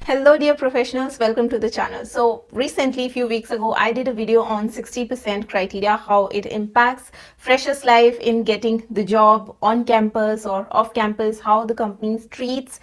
Hello dear professionals, welcome to the channel. So recently, a few weeks ago, I did a video on 60% criteria, how it impacts freshers' life in getting the job on campus or off campus, how the company treats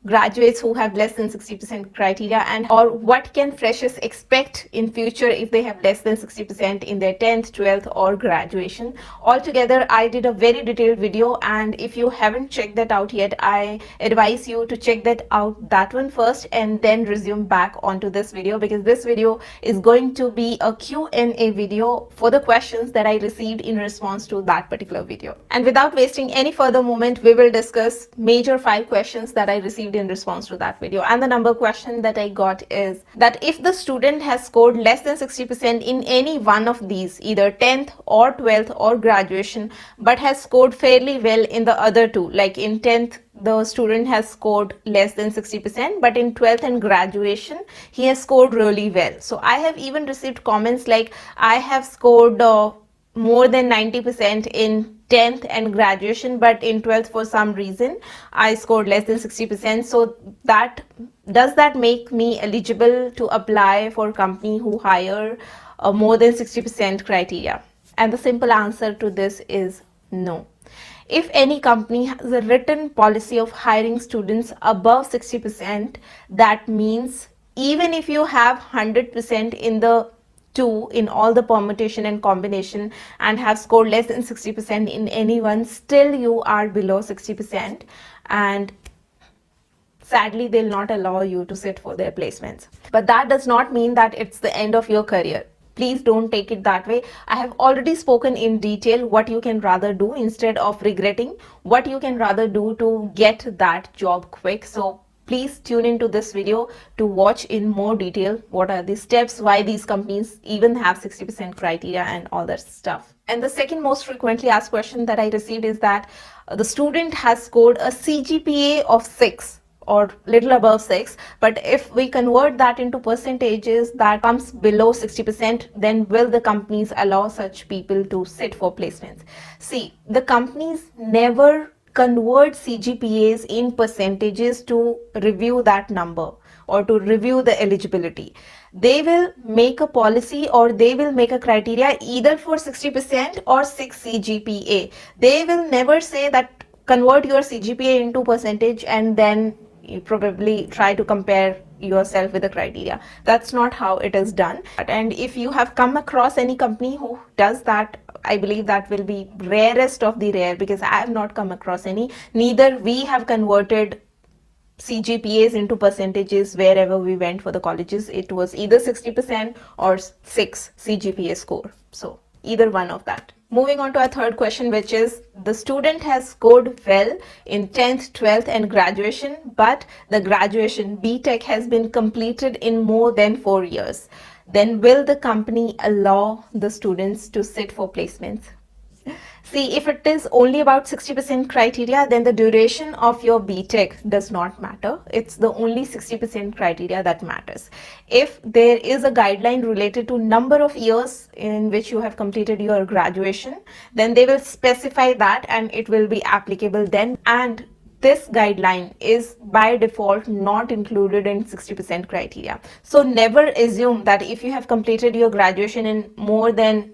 graduates who have less than 60% criteria, and or what can freshers expect in future if they have less than 60% in their 10th, 12th or graduation. Altogether, I did a very detailed video, and if you haven't checked that out yet, I advise you to check that one first and then resume back onto this video, because this video is going to be a Q&A video for the questions that I received in response to that particular video. And without wasting any further moment, we will discuss major 5 questions that I received in response to that video. And the number question that I got is that if the student has scored less than 60% in any one of these, either 10th or 12th or graduation, but has scored fairly well in the other two, like in 10th the student has scored less than 60%, but in 12th and graduation he has scored really well. So I have even received comments like, I have scored more than 90% in 10th and graduation, but in 12th for some reason I scored less than 60%. So does that make me eligible to apply for company who hire more than 60% criteria? And the simple answer to this is no. If any company has a written policy of hiring students above 60%, that means even if you have 100% in the two in all the permutation and combination and have scored less than 60% in any one, still you are below 60%, and sadly they'll not allow you to sit for their placements. But that does not mean that it's the end of your career. Please don't take it that way. I have already spoken in detail what you can rather do instead of regretting, what you can rather do to get that job quick. So please tune into this video to watch in more detail what are the steps, why these companies even have 60% criteria and all that stuff. And the second most frequently asked question that I received is that the student has scored a CGPA of 6 or little above 6, but if we convert that into percentages that comes below 60%, then will the companies allow such people to sit for placements? See, the companies never convert CGPAs in percentages to review that number or to review the eligibility. They will make a policy or they will make a criteria either for 60% or 6 CGPA. They will never say that convert your CGPA into percentage and then you probably try to compare yourself with the criteria. That's not how it is done. And if you have come across any company who does that, I believe that will be rarest of the rare, because I have not come across any. Neither we have converted CGPAs into percentages wherever we went for the colleges. It was either 60% or 6 CGPA score. So either one of that. Moving on to our third question, which is the student has scored well in 10th, 12th and graduation, but the graduation BTech has been completed in more than 4 years. Then will the company allow the students to sit for placements? See, if it is only about 60% criteria, then the duration of your BTech does not matter. It's the only 60% criteria that matters. If there is a guideline related to number of years in which you have completed your graduation, then they will specify that and it will be applicable then. And this guideline is by default not included in 60% criteria. So never assume that if you have completed your graduation in more than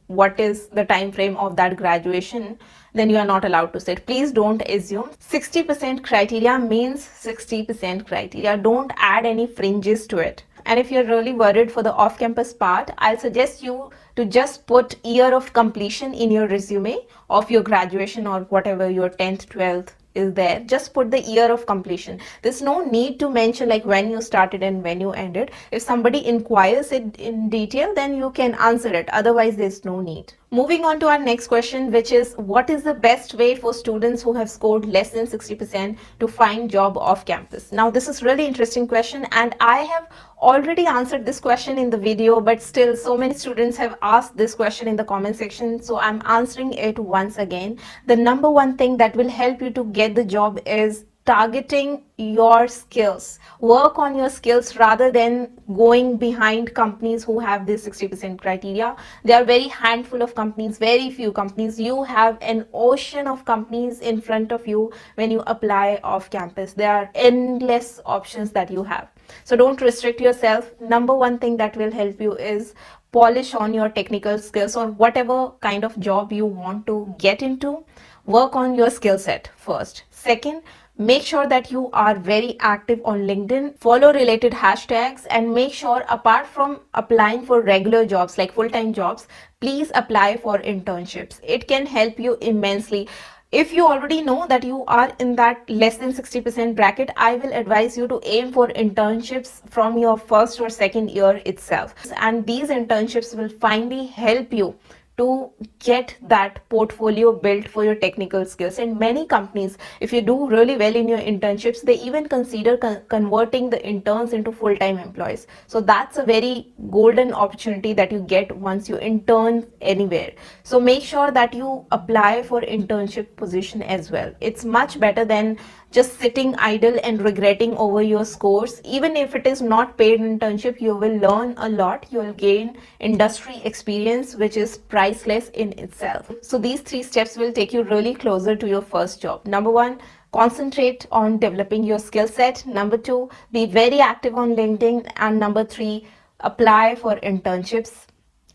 what is the time frame of that graduation, then you are not allowed to sit. Please don't assume. 60% criteria means 60% criteria. Don't add any fringes to it. And if you're really worried for the off-campus part, I'll suggest you to just put year of completion in your resume of your graduation or whatever your 10th, 12th is there. Just put the year of completion. There's no need to mention like when you started and when you ended. If somebody inquires it in detail, then you can answer it. Otherwise, there's no need. Moving on to our next question, which is what is the best way for students who have scored less than 60% to find job off campus? Now, this is really interesting question, and I have already answered this question in the video, but still so many students have asked this question in the comment section, so I'm answering it once again. The number one thing that will help you to get the job is targeting your skills. Work on your skills rather than going behind companies who have this 60% criteria. There are very handful of companies, very few companies. You have an ocean of companies in front of you when you apply off campus. There are endless options that you have. So don't restrict yourself. Number one thing that will help you is polish on your technical skills or whatever kind of job you want to get into. Work on your skill set first. Second, make sure that you are very active on LinkedIn, follow related hashtags, and make sure, apart from applying for regular jobs like full-time jobs, please apply for internships. It can help you immensely. If you already know that you are in that less than 60% bracket, I will advise you to aim for internships from your first or second year itself. And these internships will finally help you to get that portfolio built for your technical skills. And many companies, if you do really well in your internships, they even consider converting the interns into full-time employees. So that's a very golden opportunity that you get once you intern anywhere. So make sure that you apply for internship position as well. It's much better than just sitting idle and regretting over your scores. Even if it is not paid internship, you will learn a lot. You will gain industry experience, which is priceless in itself. So these 3 steps will take you really closer to your first job. Number 1, concentrate on developing your skill set. Number 2, be very active on LinkedIn. And number 3, apply for internships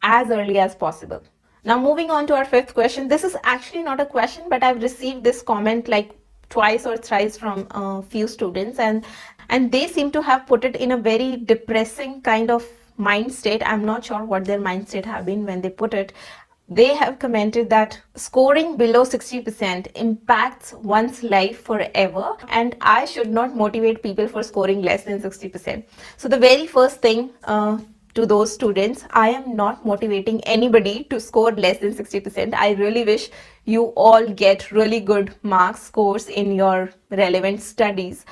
as early as possible. Now moving on to our 5th question. This is actually not a question, but I've received this comment like twice or thrice from a few students, and they seem to have put it in a very depressing kind of mind state. I'm not sure what their mind state have been when they put it. They have commented that scoring below 60% impacts one's life forever, and I should not motivate people for scoring less than 60%. So the very first thing to those students, I am not motivating anybody to score less than 60%. I really wish you all get really good marks scores in your relevant studies.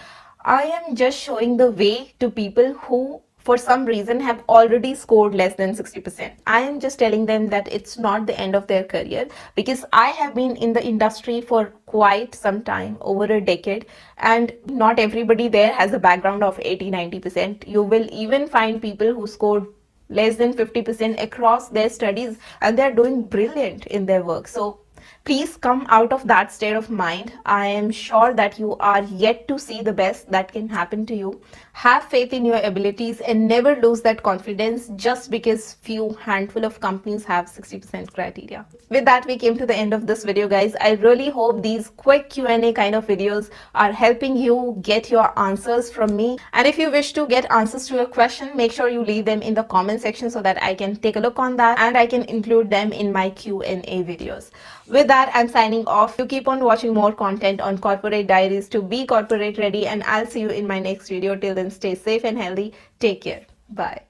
I am just showing the way to people who for some reason have already scored less than 60%. I am just telling them that it's not the end of their career, because I have been in the industry for quite some time, over a decade, and not everybody there has a background of 80-90%. You will even find people who scored less than 50% across their studies, and they're doing brilliant in their work. So please come out of that state of mind. I am sure that you are yet to see the best that can happen to you. Have faith in your abilities and never lose that confidence just because few handful of companies have 60% criteria. With that, we came to the end of this video, guys. I really hope these quick Q&A kind of videos are helping you get your answers from me. And if you wish to get answers to your question, make sure you leave them in the comment section so that I can take a look on that and I can include them in my Q&A videos. With that, I'm signing off. You keep on watching more content on Corporate Diaries to be corporate ready, and I'll see you in my next video. Till then, stay safe and healthy. Take care. Bye.